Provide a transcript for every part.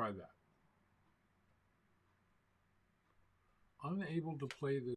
Try that. Unable to play this.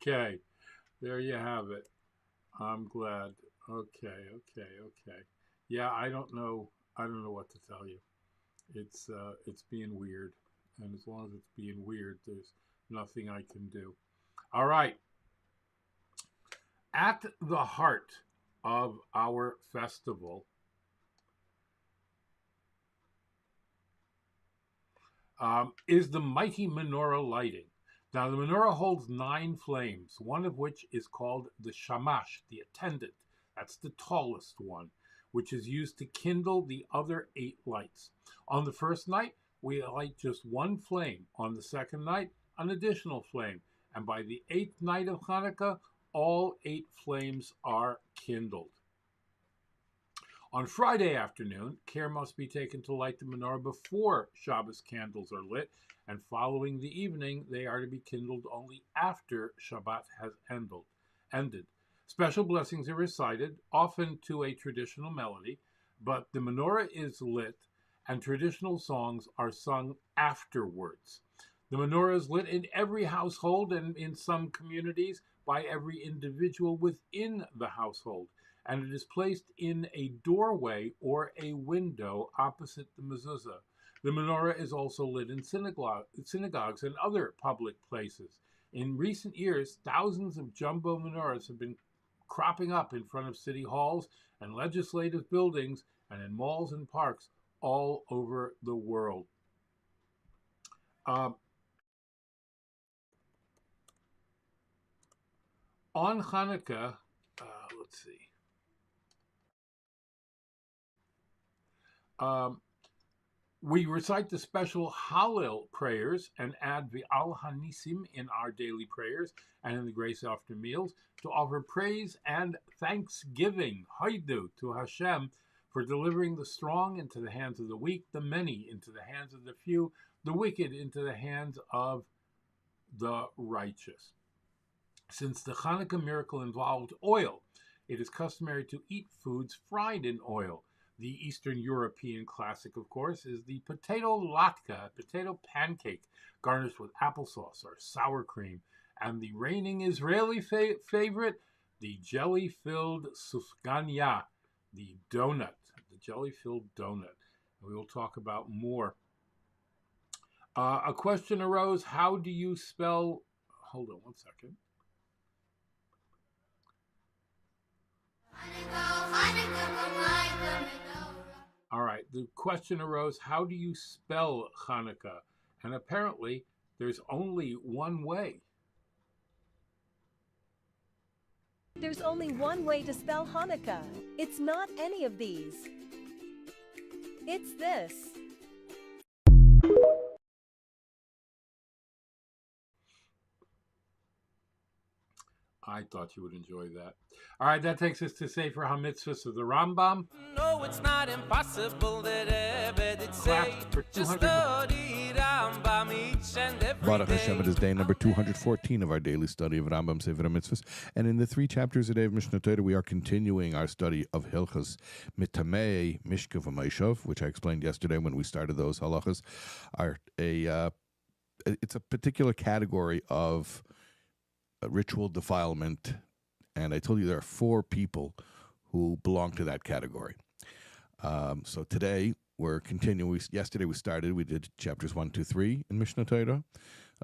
Okay, there you have it. I'm glad. Okay. Yeah, I don't know what to tell you. It's being weird, and as long as it's being weird, there's nothing I can do. All right. At the heart of our festival is the mighty menorah lighting. Now, the menorah holds 9 flames, one of which is called the shamash, the attendant. That's the tallest one, which is used to kindle the other 8 lights. On the first night, we light just 1 flame. On the second night, an additional flame. And by the 8th night of Hanukkah, all 8 flames are kindled. On Friday afternoon, care must be taken to light the menorah before Shabbos candles are lit, and following the evening, they are to be kindled only after Shabbat has ended. Special blessings are recited, often to a traditional melody, but the menorah is lit and traditional songs are sung afterwards. The menorah is lit in every household and in some communities by every individual within the household, and it is placed in a doorway or a window opposite the mezuzah. The menorah is also lit in synagogues and other public places. In recent years, thousands of jumbo menorahs have been cropping up in front of city halls and legislative buildings and in malls and parks all over the world. On Hanukkah, let's see. We recite the special Hallel prayers and add the Al Hanisim in our daily prayers and in the grace after meals to offer praise and thanksgiving, Haidu, to Hashem for delivering the strong into the hands of the weak, the many into the hands of the few, the wicked into the hands of the righteous. Since the Hanukkah miracle involved oil, it is customary to eat foods fried in oil. The Eastern European classic, of course, is the potato latke, potato pancake, garnished with applesauce or sour cream, and the reigning Israeli favorite, the jelly-filled sufgania, the donut, the jelly-filled donut. We will talk about more. A question arose, how do you spell, hold on one second. All right, the question arose, how do you spell Hanukkah? And apparently, there's only one way. There's only one way to spell Hanukkah. It's not any of these. It's this. I thought you would enjoy that. All right, that takes us to Sefer HaMitzvahs of the Rambam. No, it's not impossible that ever did say. Just study Rambam each and every Baruch day. Hashem, it is day number 214 of our daily study of Rambam Sefer HaMitzvahs. And in the 3 chapters a day of Mishnah Torah, we are continuing our study of Hilchos Mitamei Mishka v'Maishav, which I explained yesterday when we started those halachas. It's a particular category of ritual defilement, and I told you there are 4 people who belong to that category. So today we're continuing. Yesterday we did chapters 1, 2, 3 in Mishnah Torah.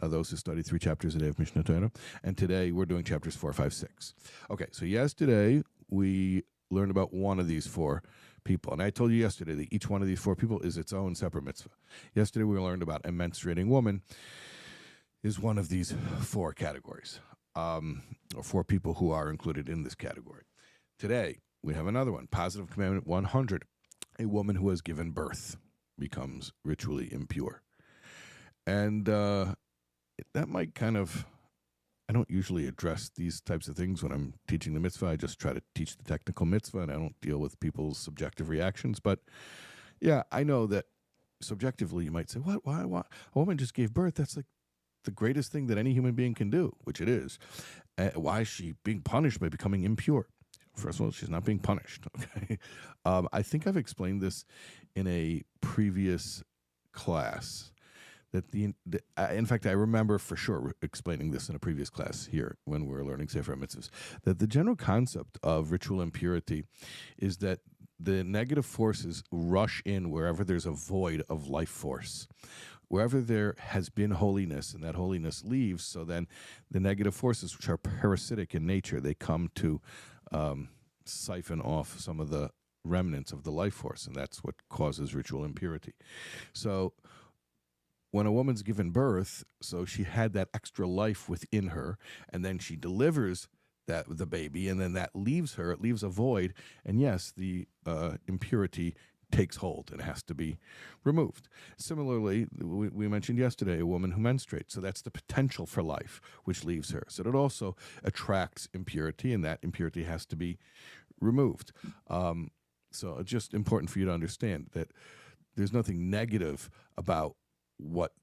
those who study 3 chapters a day of Mishnah Torah. And today we're doing chapters 4, 5, 6. Okay, so yesterday we learned about one of these 4 people. And I told you yesterday that each one of these 4 people is its own separate mitzvah. Yesterday we learned about a menstruating woman is one of these 4 categories, or 4 people who are included in this category. Today we have another one, positive commandment 100. A woman who has given birth becomes ritually impure. And that might kind of, I don't usually address these types of things when I'm teaching the mitzvah. I just try to teach the technical mitzvah, and I don't deal with people's subjective reactions. But yeah, I know that subjectively you might say, what, why? A woman just gave birth. That's like the greatest thing that any human being can do, which it is. Why is she being punished by becoming impure? First of all, she's not being punished. Okay, I think I've explained this in a previous class. That in fact, I remember for sure explaining this in a previous class here when we were learning Sefer Mitzvahs, that the general concept of ritual impurity is that the negative forces rush in wherever there's a void of life force. Wherever there has been holiness and that holiness leaves, so then the negative forces, which are parasitic in nature, they come to siphon off some of the remnants of the life force, and that's what causes ritual impurity. So when a woman's given birth, so she had that extra life within her, and then she delivers the baby, and then that leaves her, it leaves a void, and yes, the impurity takes hold and has to be removed. Similarly, we mentioned yesterday a woman who menstruates, so that's the potential for life, which leaves her. So it also attracts impurity, and that impurity has to be removed. So it's just important for you to understand that there's nothing negative about what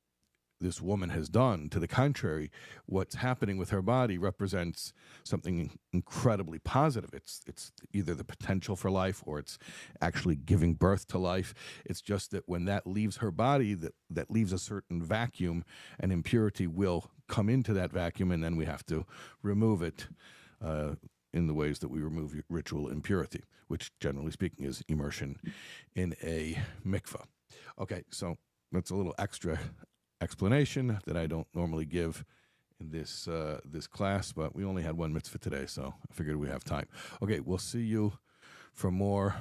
this woman has done. To the contrary, what's happening with her body represents something incredibly positive. It's either the potential for life or it's actually giving birth to life. It's just that when that leaves her body, that leaves a certain vacuum, and impurity will come into that vacuum, and then we have to remove it in the ways that we remove ritual impurity, which generally speaking is immersion in a mikvah. Okay, so that's a little extra explanation that I don't normally give in this class, but we only had one mitzvah today, so I figured we have time. Okay, we'll see you for more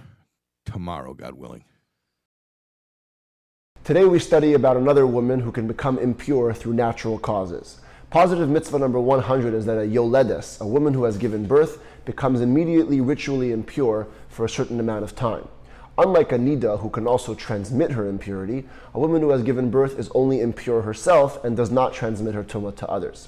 tomorrow, God willing. Today we study about another woman who can become impure through natural causes. Positive mitzvah number 100 is that a yoledes, a woman who has given birth, becomes immediately ritually impure for a certain amount of time. Unlike a nida, who can also transmit her impurity, a woman who has given birth is only impure herself and does not transmit her tumah to others.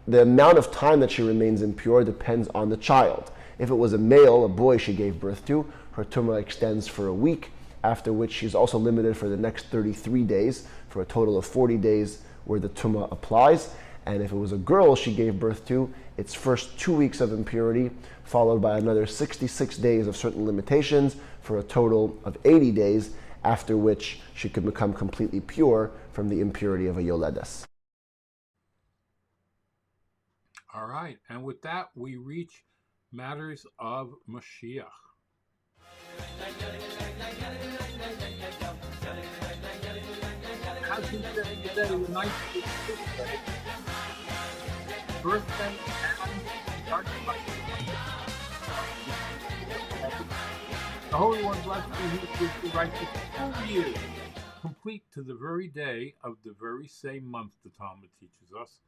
The amount of time that she remains impure depends on the child. If it was a male, a boy she gave birth to, her tumah extends for a week, after which she's also limited for the next 33 days, for a total of 40 days where the tumah applies. And if it was a girl she gave birth to, its first 2 weeks of impurity, followed by another 66 days of certain limitations, for a total of 80 days, after which she could become completely pure from the impurity of a yoledes. All right, and with that, we reach matters of Mashiach. As we said today, the 9th birthday and dark light. The Holy One blessed be who gives the righteous 2 years, complete to the very day of the very same month, the Talmud teaches us.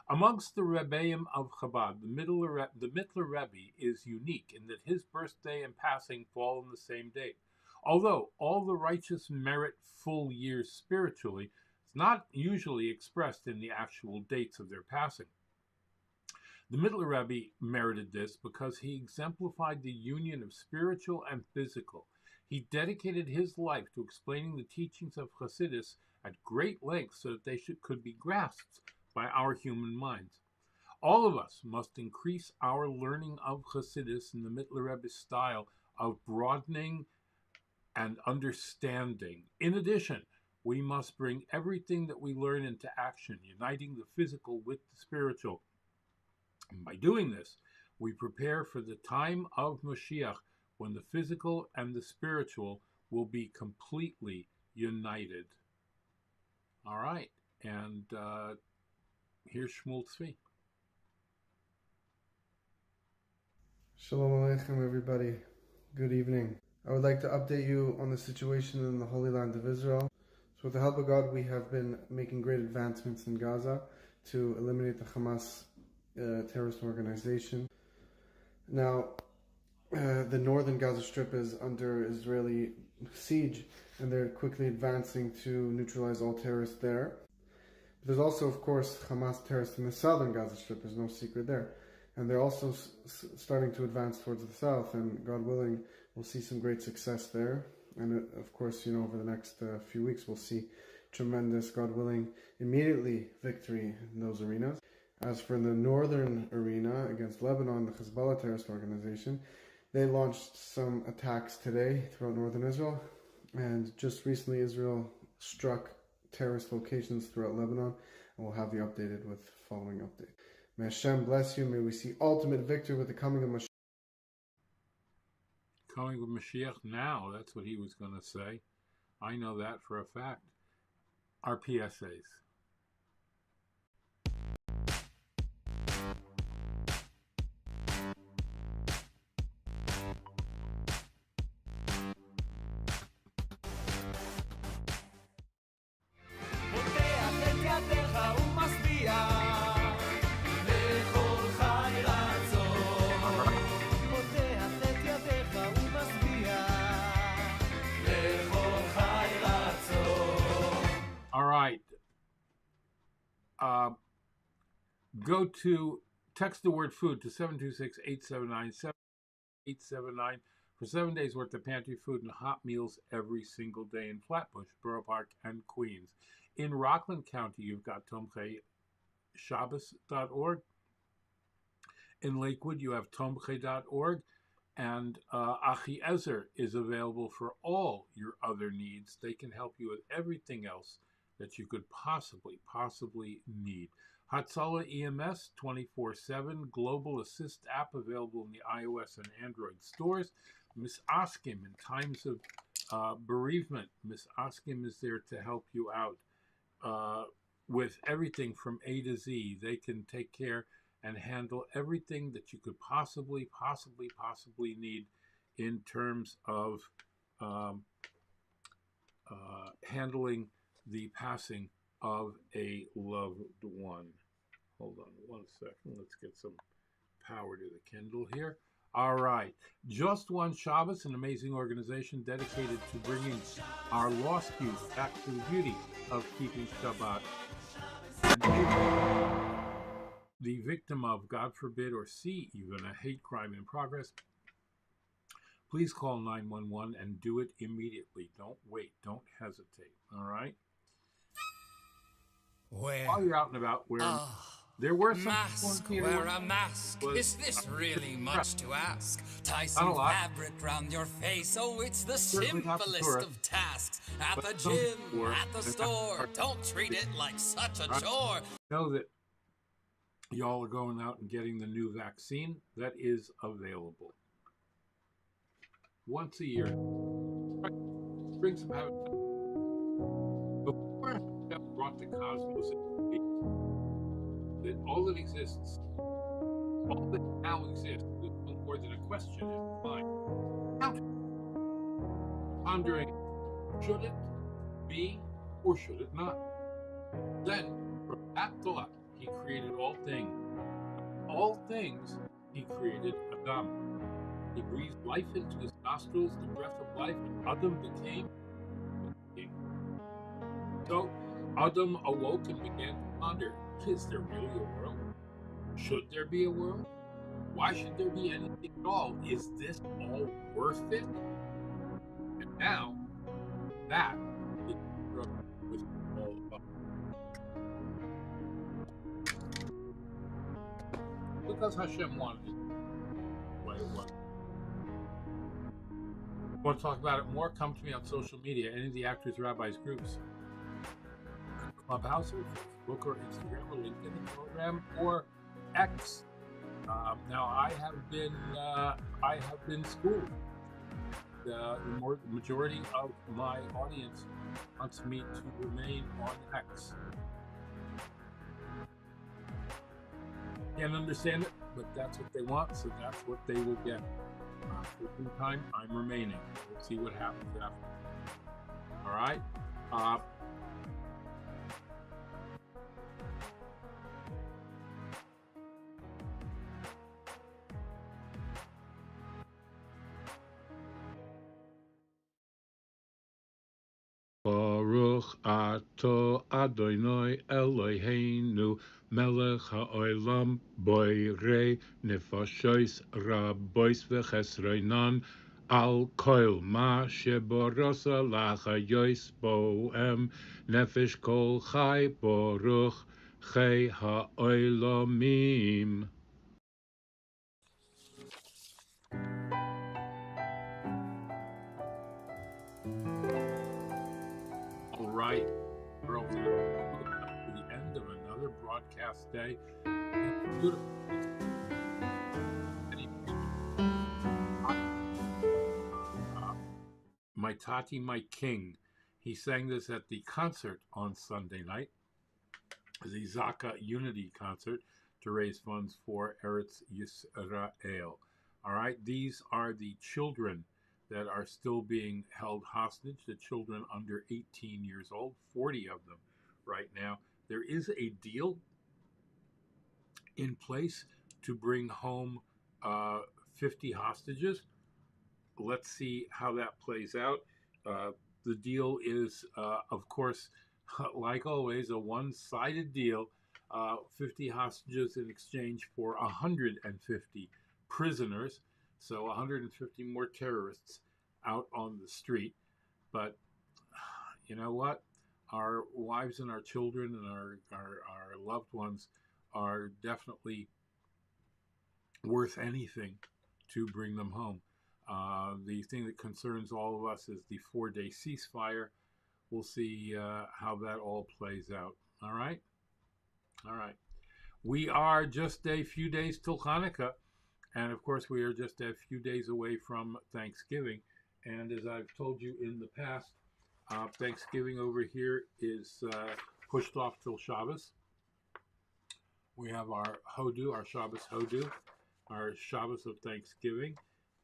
Amongst the Rebbeim of Chabad, the Mittler Rebbe is unique in that his birthday and passing fall on the same date. Although all the righteous merit full years spiritually, it's not usually expressed in the actual dates of their passing. The Mittler Rebbe merited this because he exemplified the union of spiritual and physical. He dedicated his life to explaining the teachings of Chassidus at great length so that they could be grasped by our human minds. All of us must increase our learning of Chassidus in the Mittler Rebbe's style of broadening and understanding. In addition, we must bring everything that we learn into action, uniting the physical with the spiritual. And by doing this, we prepare for the time of Mashiach, when the physical and the spiritual will be completely united. All right, and Here's Shmuel Tzvi. Shalom Aleichem, everybody. Good evening. I would like to update you on the situation in the Holy Land of Israel. So with the help of God, we have been making great advancements in Gaza to eliminate the Hamas terrorist organization. Now, the northern Gaza Strip is under Israeli siege, and they're quickly advancing to neutralize all terrorists there. But there's also, of course, Hamas terrorists in the southern Gaza Strip. There's no secret there. And they're also starting to advance towards the south, and God willing, we'll see some great success there. And of course, over the next few weeks, we'll see tremendous, God willing, immediately victory in those arenas. As for the northern arena against Lebanon, the Hezbollah terrorist organization, they launched some attacks today throughout northern Israel. And just recently, Israel struck terrorist locations throughout Lebanon, and we'll have you updated with the following update. May Hashem bless you. May we see ultimate victory with the coming of Mashiach. Coming with Mashiach now, that's what he was going to say. I know that for a fact. Our PSAs. Go to, text the word food to 726-879-7879 for 7 days worth of pantry food and hot meals every single day in Flatbush, Borough Park, and Queens. In Rockland County, you've got tomcheShabbos.org. In Lakewood, you have tomche.org. And Achiezer is available for all your other needs. They can help you with everything else that you could possibly need. Hatzalah EMS 24/7 Global Assist app available in the iOS and Android stores. Miss Askim in times of bereavement. Miss Askim is there to help you out with everything from A to Z. They can take care and handle everything that you could possibly need in terms of handling the passing of a loved one. Hold on 1 second. Let's get some power to the Kindle here. All right. Just One Shabbos, an amazing organization dedicated to bringing our lost youth back to the beauty of keeping Shabbat. The victim of, God forbid, or see even a hate crime in progress, please call 911 and do it immediately. Don't wait. Don't hesitate. All right? While you're out and about, there were some mask, wear a mask. Is this really much to ask? Tie some fabric round your face. Oh, it's the simplest of tasks. At the gym, at the store. Don't treat it like such a chore. Know that y'all are going out and getting the new vaccine that is available once a year. Bring some habit. Before I brought the cosmos into being, that all that exists, all that now exists, is no more than a question in mind. Pondering, should it be or should it not? Then, from that thought, he created all things. All things, he created Adam. He breathed life into his nostrils, the breath of life, and Adam became king. So, Adam awoke and began to ponder, is there really a world? Should there be a world? Why should there be anything at all? Is this all worth it? And now, that is what it's all about. Because Hashem wanted it the way it was. Want to talk about it more? Come to me on social media, any of the actors, rabbis, groups, Clubhouse, or Facebook, or Instagram, or LinkedIn, Instagram, or X. Now, I have been schooled. The majority of my audience wants me to remain on X. Can't understand it, but that's what they want, so that's what they will get. For the meantime, I'm remaining. We'll see what happens after. All right? Baruch ato Adonai Eloheinu melech ha'olam boirei nefashos rabois v'chesronan al kol ma sheborasa lachayos bohem nefesh kol chai baruch chai ha'olamim. All right, girls, to the end of another broadcast day. Beautiful. My Tati, My King. He sang this at the concert on Sunday night, the Zaka Unity concert, to raise funds for Eretz Yisrael. All right, these are the children that are still being held hostage, the children under 18 years old, 40 of them right now. There is a deal in place to bring home 50 hostages. Let's see how that plays out. The deal is, of course, like always, a one-sided deal. 50 hostages in exchange for 150 prisoners. So 150 more terrorists out on the street. But you know what? Our wives and our children and our loved ones are definitely worth anything to bring them home. The thing that concerns all of us is the 4-day ceasefire. We'll see how that all plays out. All right? All right. We are just a few days till Hanukkah. And of course, we are just a few days away from Thanksgiving. And as I've told you in the past, Thanksgiving over here is pushed off till Shabbos. We have our Hodu, our Shabbos Hodu, our Shabbos of Thanksgiving.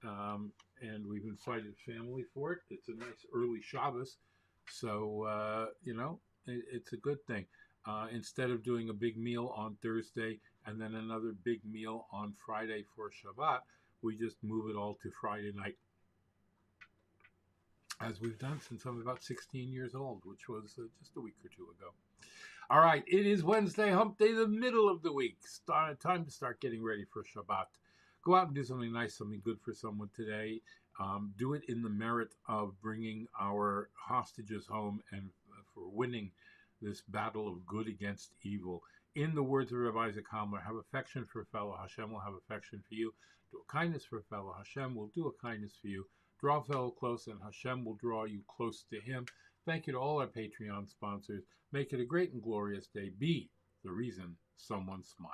And we've invited family for it. It's a nice early Shabbos. So, it's a good thing. Instead of doing a big meal on Thursday and then another big meal on Friday for Shabbat, we just move it all to Friday night, as we've done since I'm about 16 years old, which was just a week or two ago. All right, it is Wednesday, hump day, the middle of the week. Time to start getting ready for Shabbat. Go out and do something nice, something good for someone today. Do it in the merit of bringing our hostages home and for winning this battle of good against evil. In the words of Rabbi Isaac Hamler, have affection for a fellow, Hashem will have affection for you. Do a kindness for a fellow, Hashem will do a kindness for you. Draw a fellow close, and Hashem will draw you close to him. Thank you to all our Patreon sponsors. Make it a great and glorious day. Be the reason someone smiles.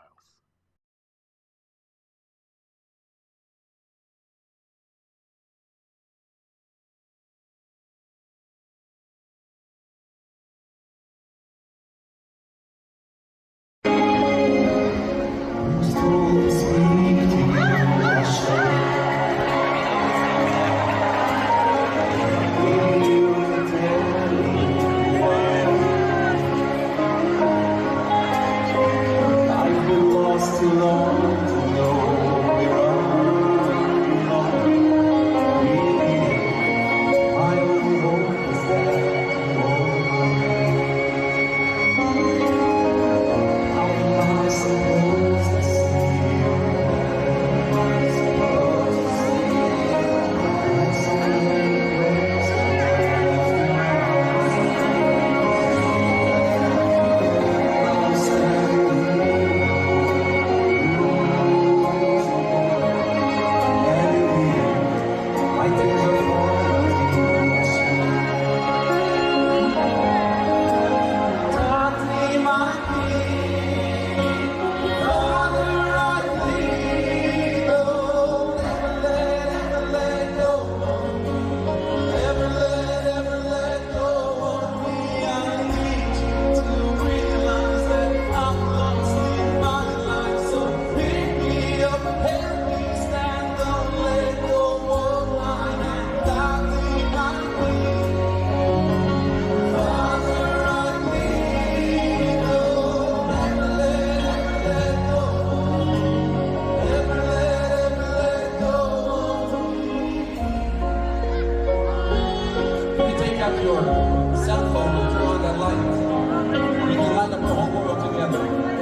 I out your cell phone and turn on that light. We can light up the whole world together.